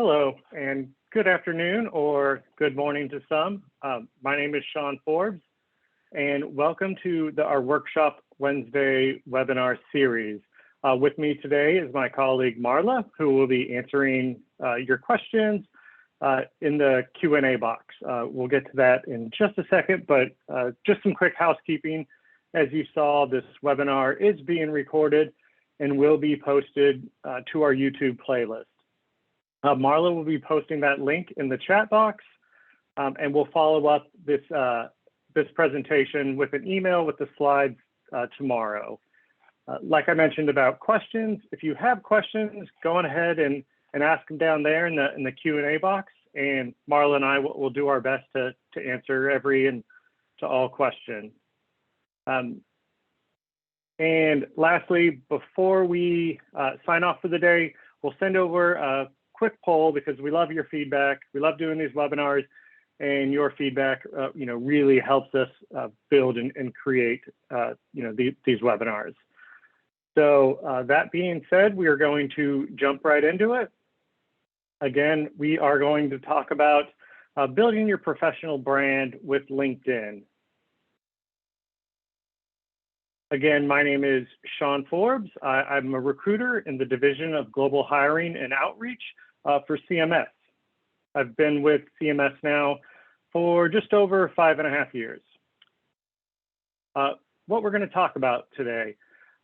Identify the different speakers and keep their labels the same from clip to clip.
Speaker 1: Hello, and good afternoon or good morning to some. My name is Sean Forbes, and welcome to our Workshop Wednesday webinar series. With me today is my colleague Marla, who will be answering your questions in the Q&A box. We'll get to that in just a second, but just some quick housekeeping. As you saw, this webinar is being recorded and will be posted to our YouTube playlist. Marla will be posting that link in the chat box, and we'll follow up this presentation with an email with the slides tomorrow. Like I mentioned about questions, if you have questions, go on ahead and ask them down there in the Q&A box, and Marla and I will do our best to answer every and to all questions. And lastly, before we sign off for the day, we'll send over a quick poll because we love your feedback. We love doing these webinars, and your feedback, really helps us build and create, these webinars. So that being said, we are going to jump right into it. Again, we are going to talk about building your professional brand with LinkedIn. Again, my name is Sean Forbes. I'm a recruiter in the Division of Global Hiring and Outreach for CMS. I've been with CMS now for just over 5.5 years. What we're going to talk about today,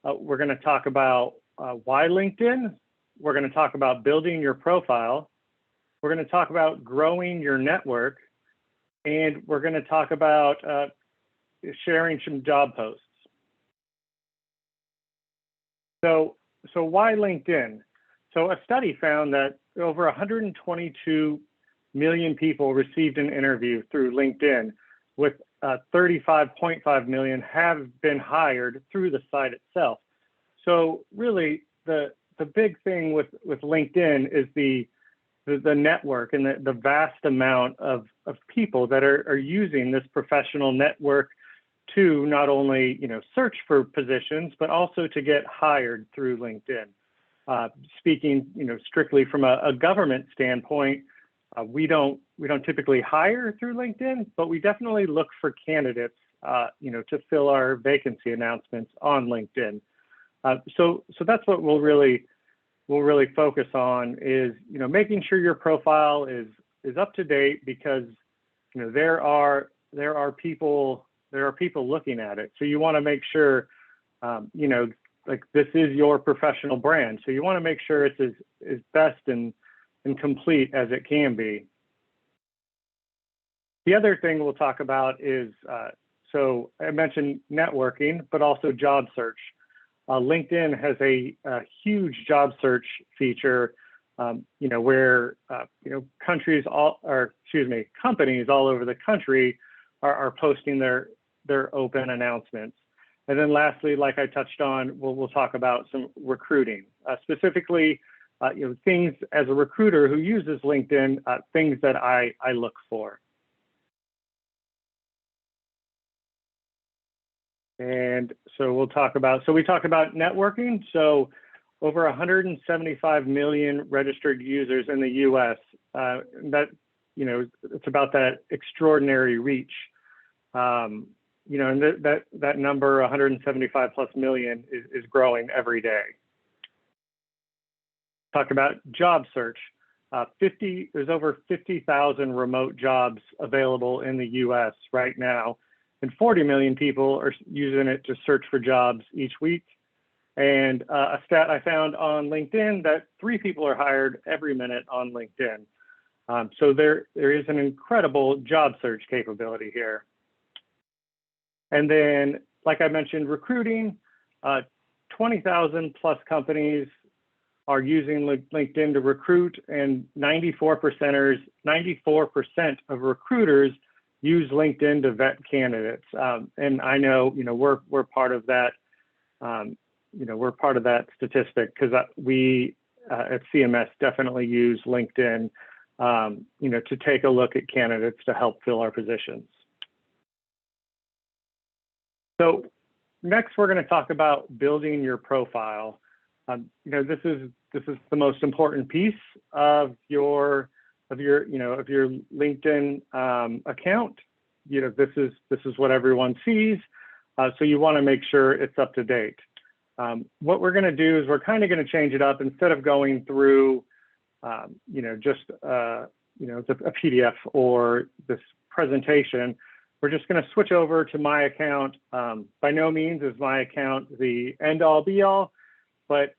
Speaker 1: we're going to talk about why LinkedIn. We're going to talk about building your profile. We're going to talk about growing your network. And we're going to talk about sharing some job posts. So why LinkedIn? So a study found that over 122 million people received an interview through LinkedIn, with 35.5 million have been hired through the site itself. So really, the big thing with LinkedIn is the network and the vast amount of people that are using this professional network to not only search for positions, but also to get hired through LinkedIn. Speaking strictly from a government standpoint, we don't typically hire through LinkedIn, but we definitely look for candidates to fill our vacancy announcements on LinkedIn. So that's what we'll really focus on is making sure your profile is up to date, because there are people looking at it. So you want to make sure like this is your professional brand. So you want to make sure it's as best and complete as it can be. The other thing we'll talk about is, so I mentioned networking, but also job search. LinkedIn has a huge job search feature, where companies all over the country are posting their open announcements. And then lastly, like I touched on, we'll talk about some recruiting, specifically, things as a recruiter who uses LinkedIn, things that I look for. And so we talk about networking. So over 175 million registered users in the US, it's about that extraordinary reach. And that number, 175 plus million, is growing every day. Talk about job search. There's over 50,000 remote jobs available in the US right now, and 40 million people are using it to search for jobs each week. And a stat I found on LinkedIn that 3 people are hired every minute on LinkedIn. So there is an incredible job search capability here. And then, like I mentioned, recruiting, 20,000 plus companies are using LinkedIn to recruit, and 94% of recruiters use LinkedIn to vet candidates. And I know, we're part of that. We're part of that statistic, because we at CMS definitely use LinkedIn, to take a look at candidates to help fill our positions. So next, we're going to talk about building your profile. This is the most important piece of your LinkedIn account. This is what everyone sees. So you want to make sure it's up to date. What we're going to do is we're kind of going to change it up. Instead of going through, just a PDF or this presentation, we're just going to switch over to my account. By no means is my account the end all be all, but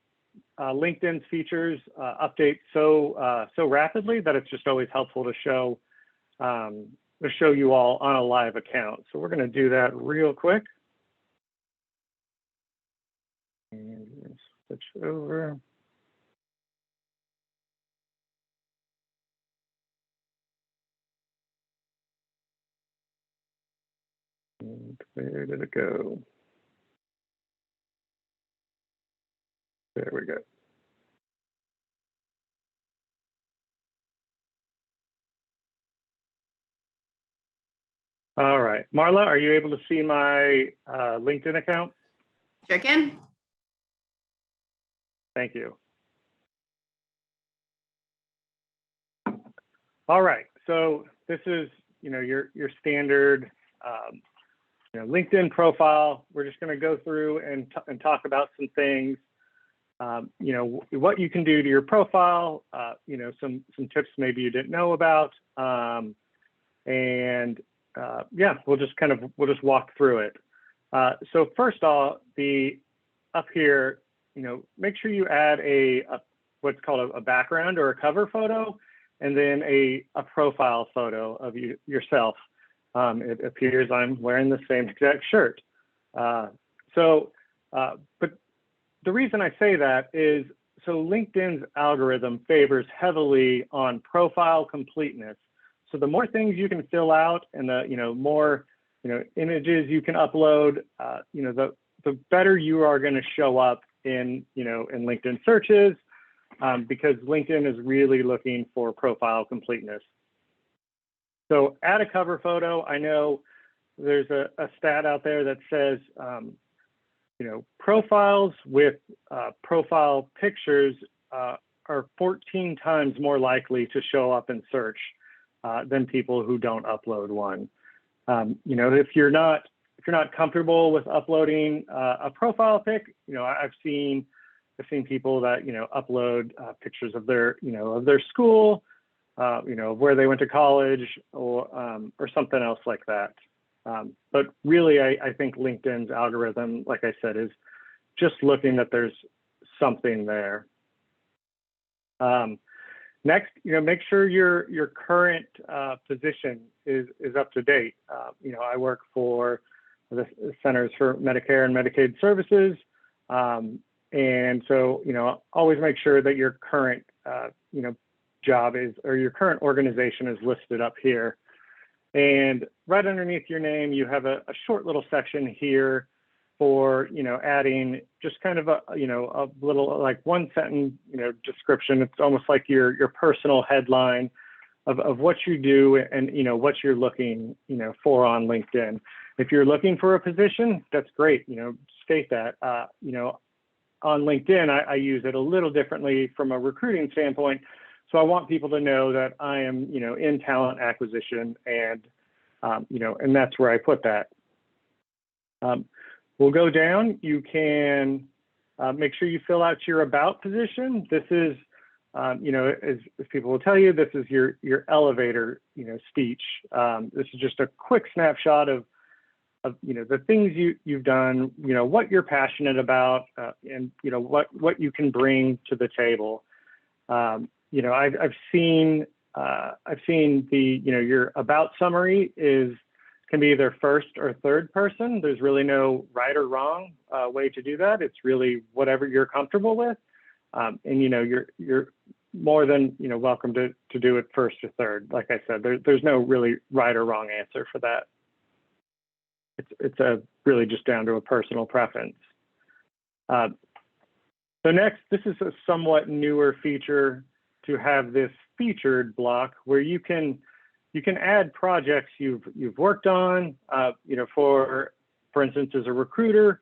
Speaker 1: LinkedIn's features update so rapidly that it's just always helpful to show you all on a live account. So we're going to do that real quick. And switch over. And where did it go? There we go. All right, Marla, are you able to see my LinkedIn account?
Speaker 2: Sure can.
Speaker 1: Thank you. All right, so this is your standard LinkedIn profile. We're just going to go through and talk about some things. What you can do to your profile. Some tips maybe you didn't know about, yeah, we'll just walk through it. So first off, up here, make sure you add what's called a background or a cover photo, and then a profile photo of yourself. It appears I'm wearing the same exact shirt. But the reason I say that is so LinkedIn's algorithm favors heavily on profile completeness. So the more things you can fill out and the more images you can upload, the better you are going to show up in LinkedIn searches, because LinkedIn is really looking for profile completeness. So add a cover photo. I know there's a stat out there that says profiles with profile pictures are 14 times more likely to show up in search than people who don't upload one. If you're not comfortable with uploading a profile pic, I've seen people that upload pictures of their school, where they went to college, or something else like that. But really, I think LinkedIn's algorithm, like I said, is just looking that there's something there. Next, make sure your current position is up to date. I work for the Centers for Medicare and Medicaid Services, and so always make sure that your current job or your current organization is listed up here. And right underneath your name, you have a short little section here for adding just kind of a little, like, one sentence description. It's almost like your personal headline of what you do and what you're looking for on LinkedIn. If you're looking for a position, that's great. State that. On LinkedIn, I use it a little differently from a recruiting standpoint. So I want people to know that I am in talent acquisition, and and that's where I put that. We'll go down. You can make sure you fill out your about position. This is, as people will tell you, this is your elevator, speech. This is just a quick snapshot of the things you've done, what you're passionate about, and what you can bring to the table. I've seen the your about summary can be either first or third person. There's really no right or wrong way to do that. It's really whatever you're comfortable with, and you're more than welcome to do it first or third. Like I said, there's no really right or wrong answer for that. It's really just down to a personal preference. So next, this is a somewhat newer feature to have this featured block where you can add projects you've worked on. For instance, as a recruiter,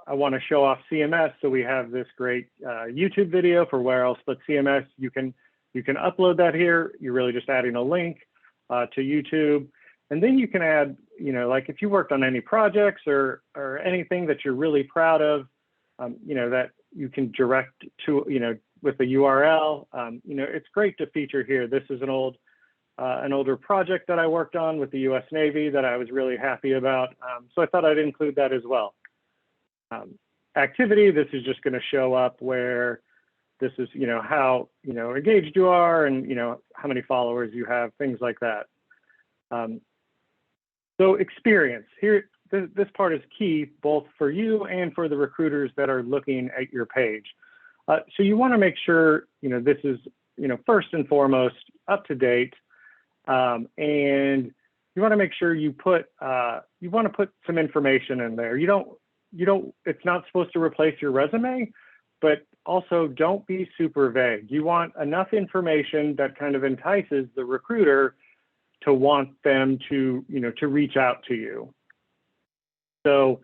Speaker 1: I want to show off CMS, so we have this great YouTube video for Where Else But CMS. You can upload that here. You're really just adding a link to YouTube. And then you can add, like if you worked on any projects or anything that you're really proud of, that you can direct to, with the URL. It's great to feature here. This is an older project that I worked on with the U.S. Navy that I was really happy about. So I thought I'd include that as well. Activity, this is just going to show up where this is, how, engaged you are and, how many followers you have, things like that. So experience here, this part is key both for you and for the recruiters that are looking at your page. So you want to make sure, this is, first and foremost up to date. And you want to make sure you put, you want to put some information in there. It's not supposed to replace your resume, but also don't be super vague. You want enough information that kind of entices the recruiter to want them to, to reach out to you. So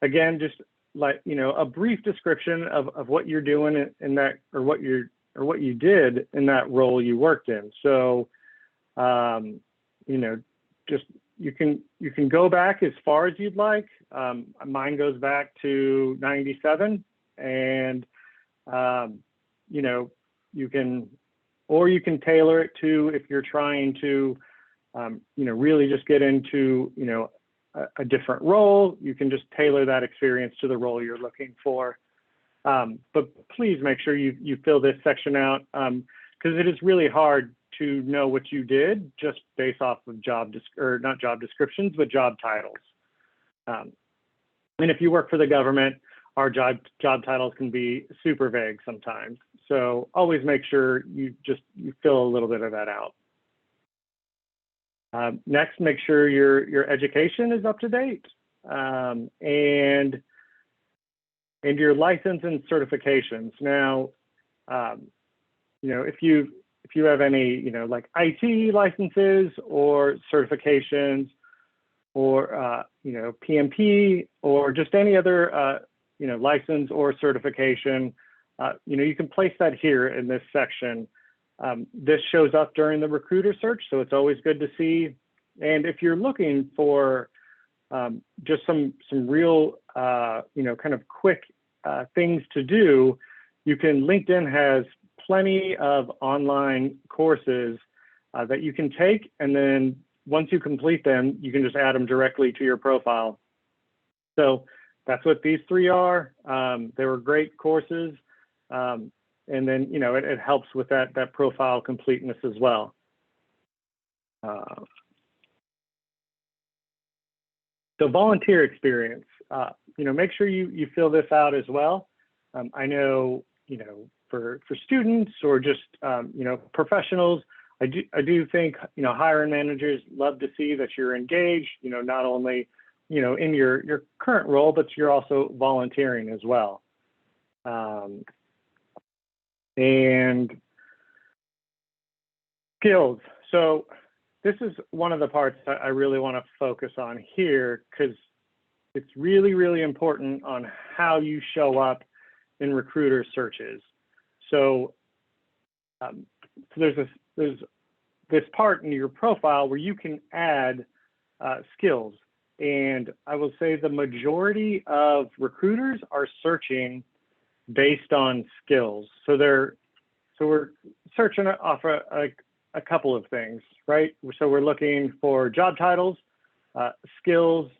Speaker 1: again, just like, a brief description of what you're doing in that, or what you did in that role you worked in. So, just you can go back as far as you'd like. Mine goes back to 97, and you can tailor it to, if you're trying to really just get into a different role, you can just tailor that experience to the role you're looking for. But please make sure you fill this section out, because it is really hard to know what you did just based off of not job descriptions, but job titles. And if you work for the government, our job titles can be super vague sometimes. So always make sure you fill a little bit of that out. Next, make sure your education is up to date, and your license and certifications. Now, if you have any, like IT licenses or certifications, or PMP, or just any other license or certification, you can place that here in this section. This shows up during the recruiter search, so it's always good to see. And if you're looking for just some real, kind of quick things to do, LinkedIn has plenty of online courses that you can take, and then once you complete them, you can just add them directly to your profile. So that's what these three are. They were great courses. And then, it helps with that profile completeness as well. So volunteer experience, make sure you fill this out as well. I know, for students or just, professionals, I do think, hiring managers love to see that you're engaged, not only, in your current role, but you're also volunteering as well. And skills. So this is one of the parts that I really want to focus on here, because it's really, really important on how you show up in recruiter searches. So, there's this part in your profile where you can add skills. And I will say the majority of recruiters are searching based on skills. So we're searching off a couple of things, right? So we're looking for job titles, skills,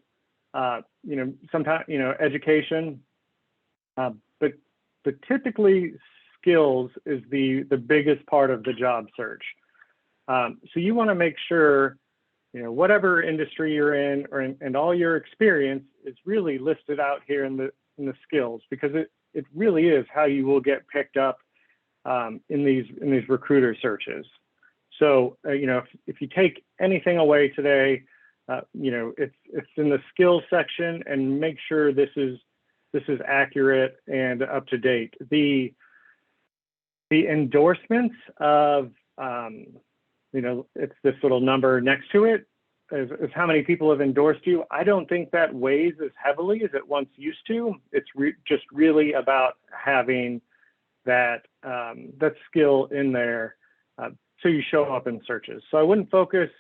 Speaker 1: sometimes, education, but typically skills is the biggest part of the job search. So you want to make sure, whatever industry you're in, and all your experience is really listed out here in the skills, because it really is how you will get picked up in these recruiter searches. So if you take anything away today, it's in the skills section, and make sure this is accurate and up to date. The endorsements of it's this little number next to it. as how many people have endorsed you, I don't think that weighs as heavily as it once used to. It's just really about having that that skill in there, so you show up in searches. So I wouldn't focus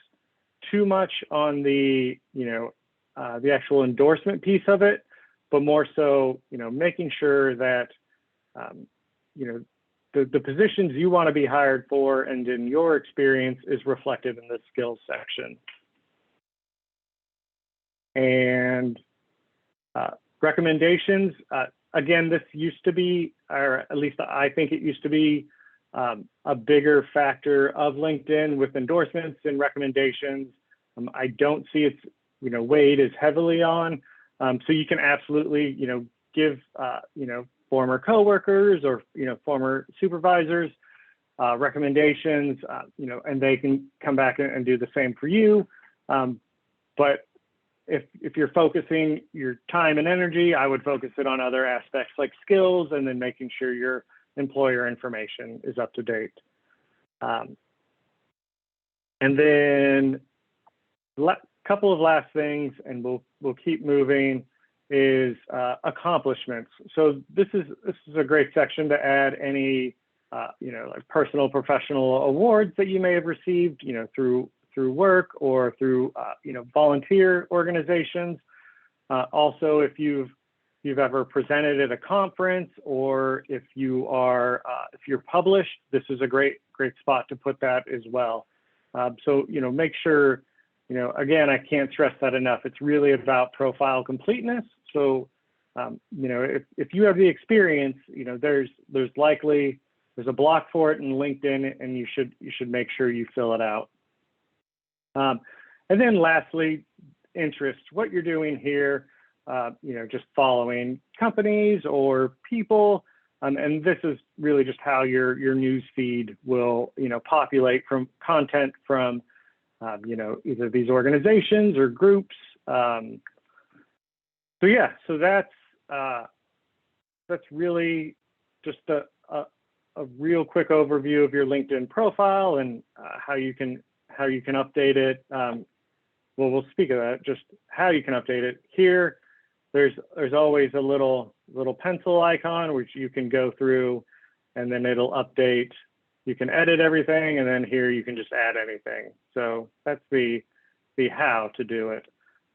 Speaker 1: too much on the the actual endorsement piece of it, but more so making sure that the positions you want to be hired for and in your experience is reflected in the skills section. And recommendations, again, this used to be, or at least I think it used to be, a bigger factor of LinkedIn with endorsements and recommendations. I don't see it's weighed as heavily on. So you can absolutely give former coworkers or former supervisors recommendations, and they can come back and do the same for you. But if you're focusing your time and energy, I would focus it on other aspects like skills, and then making sure your employer information is up to date. And then couple of last things, and we'll keep moving, is accomplishments. So this is a great section to add any like personal, professional awards that you may have received through work or through volunteer organizations. Also, if you've ever presented at a conference, or if you're published, this is a great spot to put that as well. So make sure, again, I can't stress that enough. It's really about profile completeness. So if you have the experience, there's a block for it in LinkedIn, and you should make sure you fill it out. And then lastly, interest, what you're doing here, just following companies or people. And this is really just how your news feed will, populate from content from, either these organizations or groups. So yeah, so that's really just a real quick overview of your LinkedIn profile and how you can update it. Well, we'll speak of that, just how you can update it. Here, there's always a little pencil icon which you can go through, and then it'll update. You can edit everything, and then here you can just add anything. So that's the how to do it.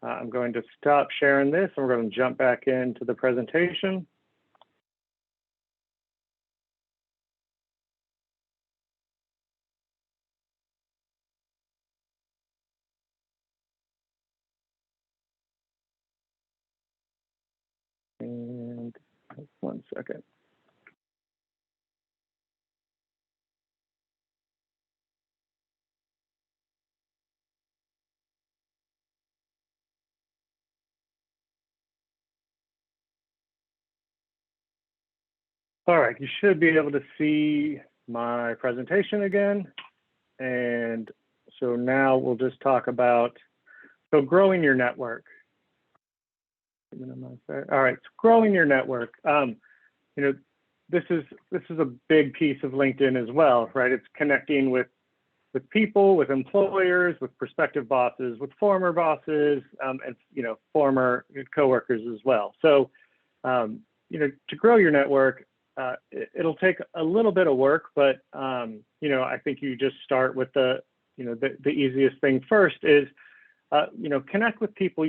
Speaker 1: I'm going to stop sharing this, and we're going to jump back into the presentation. And 1 second. All right, you should be able to see my presentation again. And so now we'll just talk about, so growing your network. All right, so growing your network. This is a big piece of LinkedIn as well, right? It's connecting with people, with employers, with prospective bosses, with former bosses, and former coworkers as well. So to grow your network, it'll take a little bit of work, but I think you just start with the easiest thing first is connect with people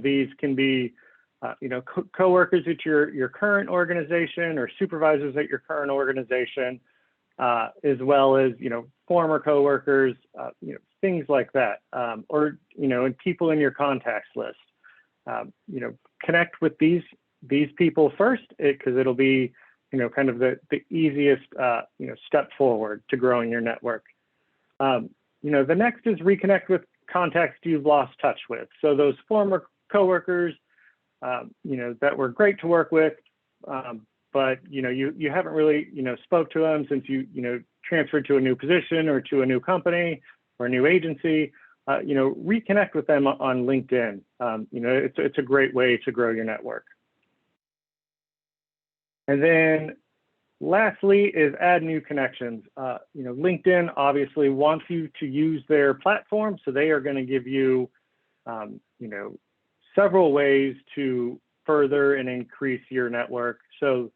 Speaker 1: these can be coworkers at your current organization or supervisors at your current organization, as well as former coworkers, things like that, or and people in your contacts list. Connect with these people first, because it'll be kind of the easiest step forward to growing your network. The next is reconnect with contacts you've lost touch with. So those former coworkers, that were great to work with, but you haven't really spoke to them since you transferred to a new position or to a new company or a new agency. Reconnect with them on LinkedIn. It's a great way to grow your network. And then lastly is add new connections. LinkedIn obviously wants you to use their platform, so they are going to give you, several ways to further and increase your network. So,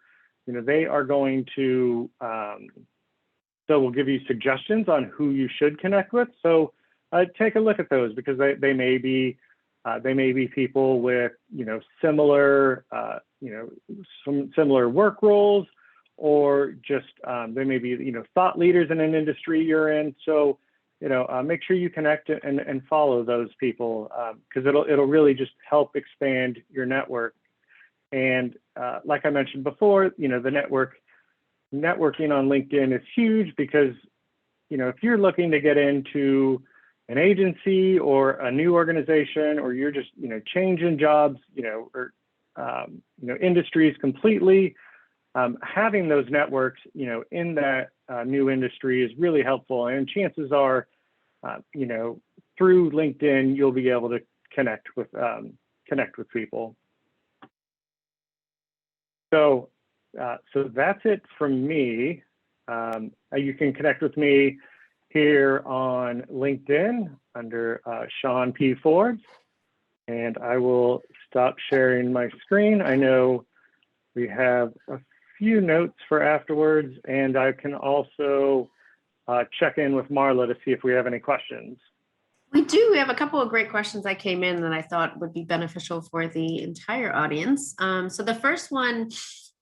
Speaker 1: they are going to, so we'll give you suggestions on who you should connect with. So take a look at those, because they may be people with similar some similar work roles, or just they may be thought leaders in an industry you're in. So make sure you connect and follow those people, because it'll really just help expand your network. And like I mentioned before, the networking on LinkedIn is huge, because if you're looking to get into an agency or a new organization, or you're just changing jobs, or industries completely, having those networks in that new industry is really helpful. And chances are, through LinkedIn, you'll be able to connect with people. So that's it from me. You can connect with me here on LinkedIn under Sean P. Forbes, and I will stop sharing my screen. I know we have a few notes for afterwards, and I can also check in with Marla to see if we have any questions.
Speaker 2: We do. We have a couple of great questions that came in that I thought would be beneficial for the entire audience. So the first one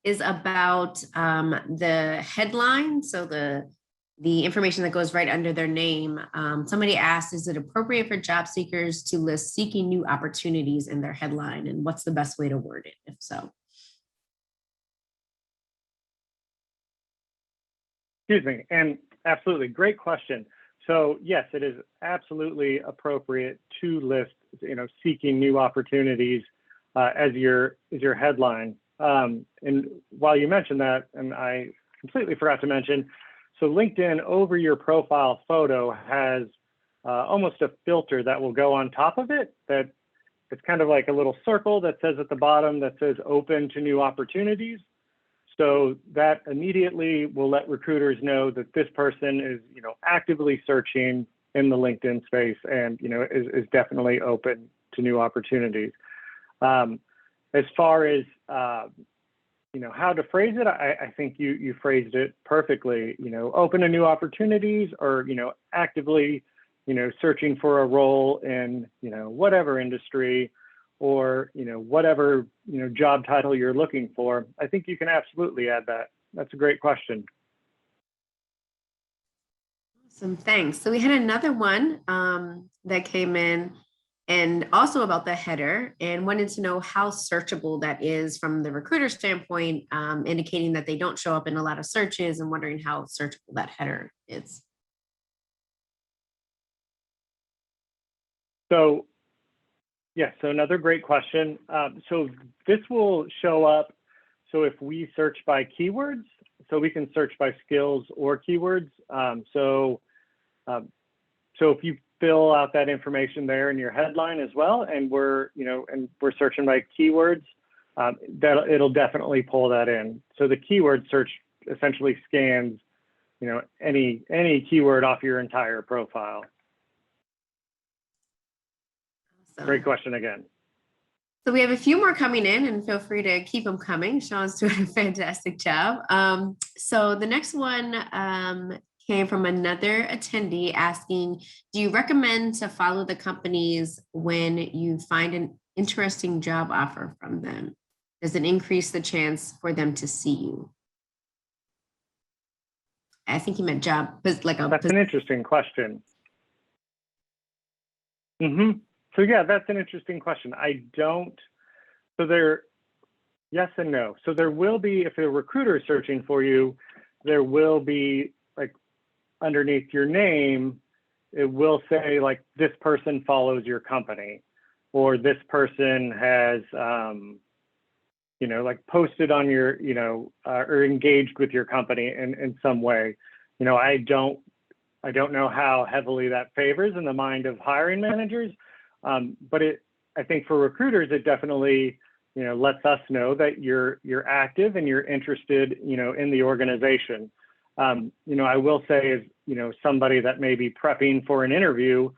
Speaker 2: is about the headline. So the information that goes right under their name. Somebody asked, is it appropriate for job seekers to list seeking new opportunities in their headline? And what's the best way to word it, if so?
Speaker 1: Excuse me, and absolutely, great question. So yes, it is absolutely appropriate to list, seeking new opportunities as your headline. And while you mentioned that, and I completely forgot to mention, so LinkedIn over your profile photo has almost a filter that will go on top of it. That it's kind of like a little circle that says at the bottom that says open to new opportunities. So that immediately will let recruiters know that this person is, actively searching in the LinkedIn space, and is definitely open to new opportunities. As far as how to phrase it, I think you phrased it perfectly. Open to new opportunities, or actively, searching for a role in whatever industry, or whatever job title you're looking for. I think you can absolutely add that. That's a great question.
Speaker 2: Awesome, thanks. So we had another one that came in, and also about the header, and wanted to know how searchable that is from the recruiter standpoint, indicating that they don't show up in a lot of searches, and wondering how searchable that header is.
Speaker 1: So yeah, so another great question. So this will show up. So if we search by keywords, so we can search by skills or keywords. So if you fill out that information there in your headline as well, and we're searching by keywords, that it'll definitely pull that in. So the keyword search essentially scans, any keyword off your entire profile. Awesome. Great question again.
Speaker 2: So we have a few more coming in, and feel free to keep them coming. Sean's doing a fantastic job. So the next one came from another attendee asking, do you recommend to follow the companies when you find an interesting job offer from them? Does it increase the chance for them to see you? I think he meant job, but like
Speaker 1: that's an interesting question. So yeah, that's an interesting question. Yes and no. So there will be, if a recruiter is searching for you, there will be, like, underneath your name, it will say like, this person follows your company, or this person has, like posted on your, or engaged with your company in some way. I don't know how heavily that favors in the mind of hiring managers, but I think for recruiters, it definitely lets us know that you're active and you're interested, in the organization. I will say as, somebody that may be prepping for an interview,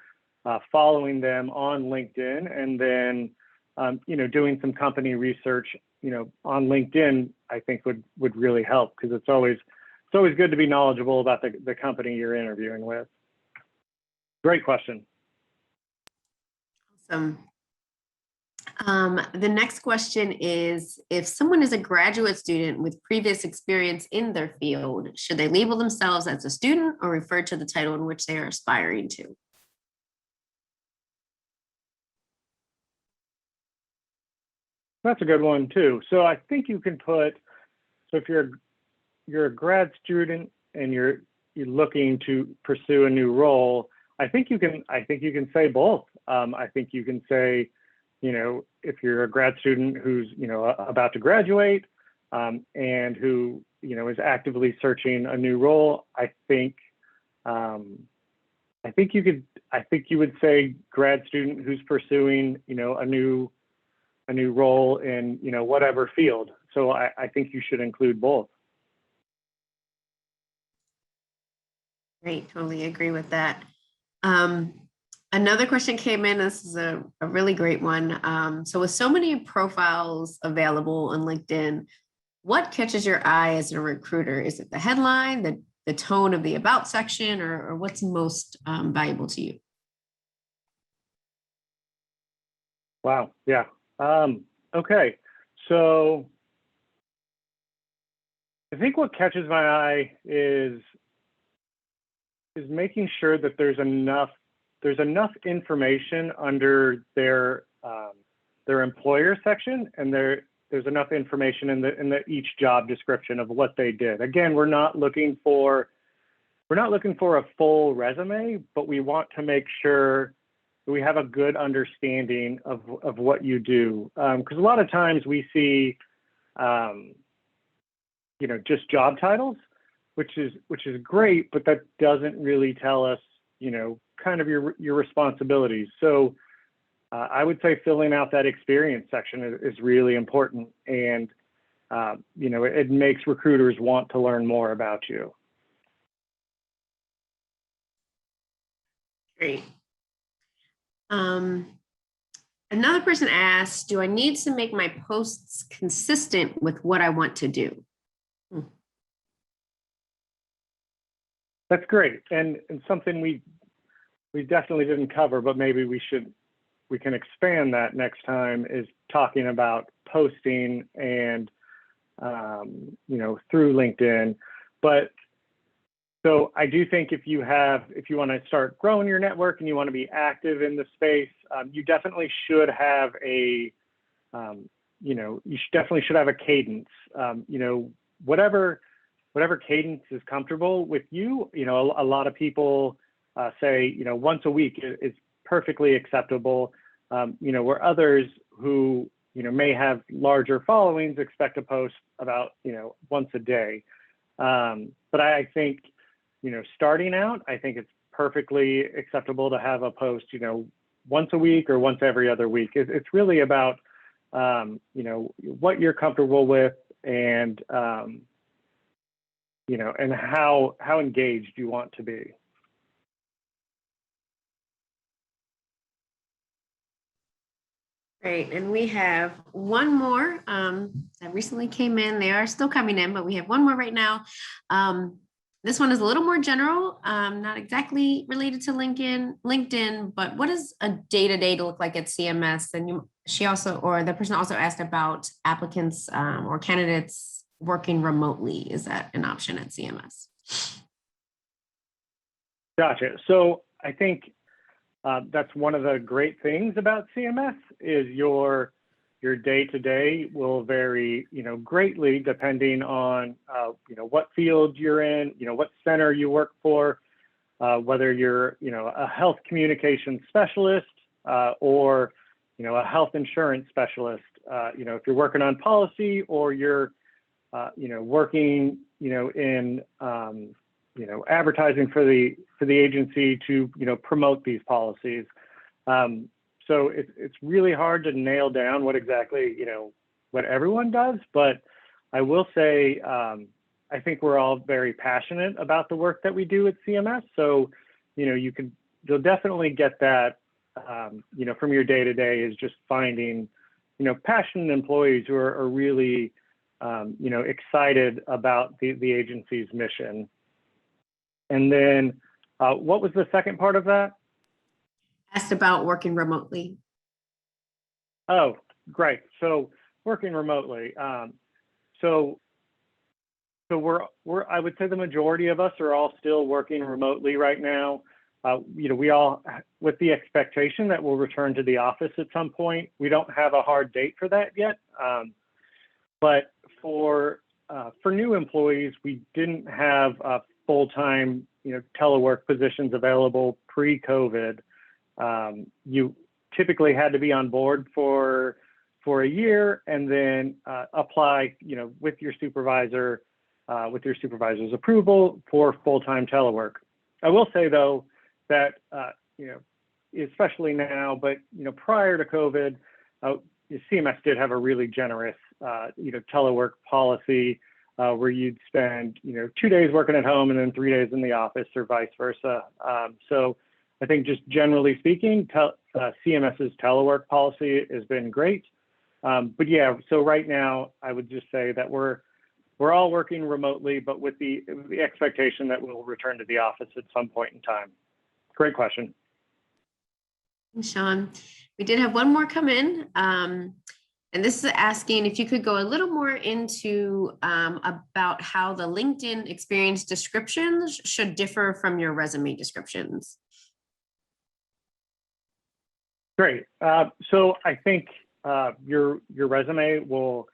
Speaker 1: following them on LinkedIn and then, doing some company research, on LinkedIn, I think would really help, because it's always good to be knowledgeable about the company you're interviewing with. Great question.
Speaker 2: Awesome. The next question is, if someone is a graduate student with previous experience in their field, should they label themselves as a student or refer to the title in which they are aspiring to?
Speaker 1: That's a good one too. So I think you can put, so if you're a grad student and you're looking to pursue a new role, I think you can say both. I think you can say, if you're a grad student who's, about to graduate, and who, is actively searching a new role, I think you would say grad student who's pursuing, a new role in, whatever field. So I think you should include both.
Speaker 2: Great, totally agree with that. Another question came in. This is a really great one. So with so many profiles available on LinkedIn, what catches your eye as a recruiter? Is it the headline, the tone of the about section, or what's most valuable to you?
Speaker 1: Wow. Yeah. Okay. So I think what catches my eye is making sure that there's enough information under their employer section, and there's enough information in the each job description of what they did. Again, we're not looking for a full resume, but we want to make sure that we have a good understanding of what you do. Because a lot of times we see, just job titles, which is great, but that doesn't really tell us, kind of your responsibilities. So I would say filling out that experience section is really important, and it makes recruiters want to learn more about you.
Speaker 2: Great. Another person asked, do I need to make my posts consistent with what I want to do?
Speaker 1: That's great, and something we definitely didn't cover, but maybe we can expand that next time, is talking about posting and through LinkedIn. But so I do think if you want to start growing your network and you want to be active in the space, you definitely should have a cadence. Whatever cadence is comfortable with you. A lot of people say, once a week is perfectly acceptable. Where others who, may have larger followings expect to post about, once a day. But I think, starting out, I think it's perfectly acceptable to have a post, once a week or once every other week. It's really about, what you're comfortable with, and, and how engaged you want to be.
Speaker 2: Great. And we have one more that recently came in. They are still coming in, but we have one more right now. This one is a little more general, not exactly related to LinkedIn, but what does a day-to-day look like at CMS? And the person also asked about applicants or candidates working remotely. Is that an option at CMS?
Speaker 1: Gotcha. So I think that's one of the great things about CMS is your day-to-day will vary, greatly depending on, what field you're in, what center you work for, whether you're, a health communication specialist or, a health insurance specialist. If you're working on policy, or you're, working, in, advertising for the agency to, promote these policies. So it's really hard to nail down what exactly, what everyone does, but I will say I think we're all very passionate about the work that we do at CMS. So, you know, you'll definitely get that, you know, from your day to day is just finding, you know, passionate employees who are really, you know, excited about the agency's mission. And then what was the second part of that?
Speaker 2: Asked about working remotely.
Speaker 1: Oh, great. So working remotely. So I would say the majority of us are all still working remotely right now. You know, we all, with the expectation that we'll return to the office at some point. We don't have a hard date for that yet. But for new employees, we didn't have full-time, you know, telework positions available pre-COVID. You typically had to be on board for a year and then apply, you know, with your supervisor's approval for full-time telework. I will say though that you know, especially now, but you know, prior to COVID, CMS did have a really generous you know, telework policy where you'd spend, you know, 2 days working at home and then 3 days in the office or vice versa. So I think just generally speaking, CMS's telework policy has been great. But yeah, so right now I would just say that we're all working remotely, but with the expectation that we'll return to the office at some point in time. Great question.
Speaker 2: Thanks, Sean. We did have one more come in. And this is asking if you could go a little more into about how the LinkedIn experience descriptions should differ from your resume descriptions.
Speaker 1: Great. So I think your resume will,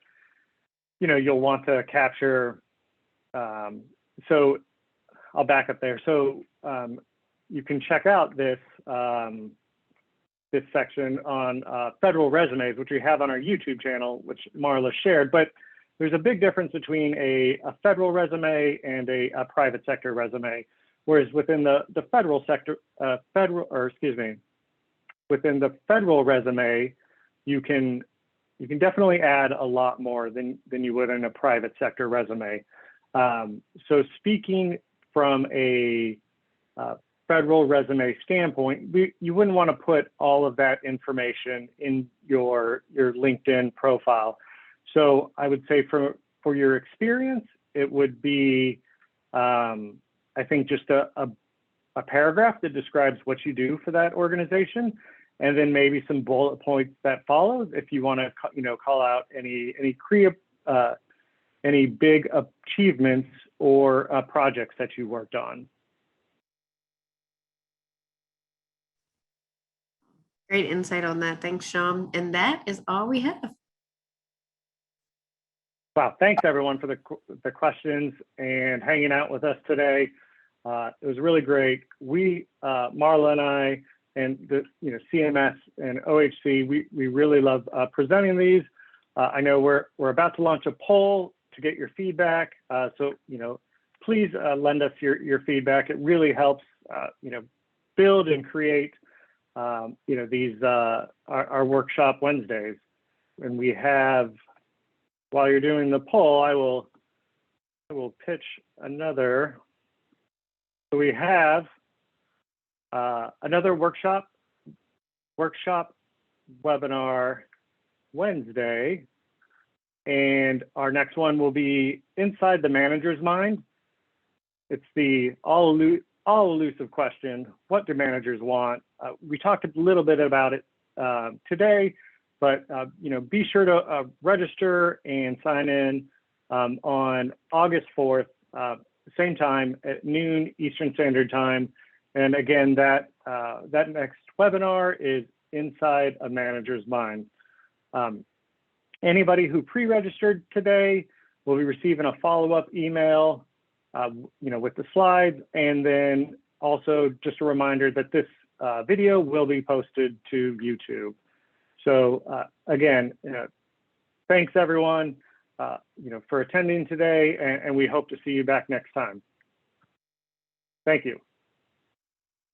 Speaker 1: you know, you'll want to capture. So I'll back up there. So you can check out this this section on federal resumes, which we have on our YouTube channel, which Marla shared. But there's a big difference between a federal resume and a private sector resume. Whereas within the federal sector, within the federal resume, you can definitely add a lot more than you would in a private sector resume. So speaking from a federal resume standpoint, you wouldn't want to put all of that information in your LinkedIn profile. So I would say for your experience, it would be, I think, just a paragraph that describes what you do for that organization, and then maybe some bullet points that follow if you want to, you know, call out any big achievements or projects that you worked on.
Speaker 2: Great insight on that. Thanks, Sean. And that is all we have.
Speaker 1: Wow, thanks everyone for the questions and hanging out with us today. It was really great. We, Marla and I, and the CMS and OHC, we really love presenting these. I know we're about to launch a poll to get your feedback. So please lend us your feedback. It really helps build and create these our workshop Wednesdays. And we have, while you're doing the poll, I will pitch another. So we have another workshop webinar Wednesday, and our next one will be Inside the Manager's Mind. It's the all elusive question: what do managers want? We talked a little bit about it today, but be sure to register and sign in on August 4th, same time at noon Eastern Standard Time. And again, that next webinar is Inside a Manager's Mind. Anybody who pre-registered today will be receiving a follow-up email, with the slides, and then also just a reminder that this video will be posted to YouTube. So again, thanks everyone, for attending today, and we hope to see you back next time. Thank you.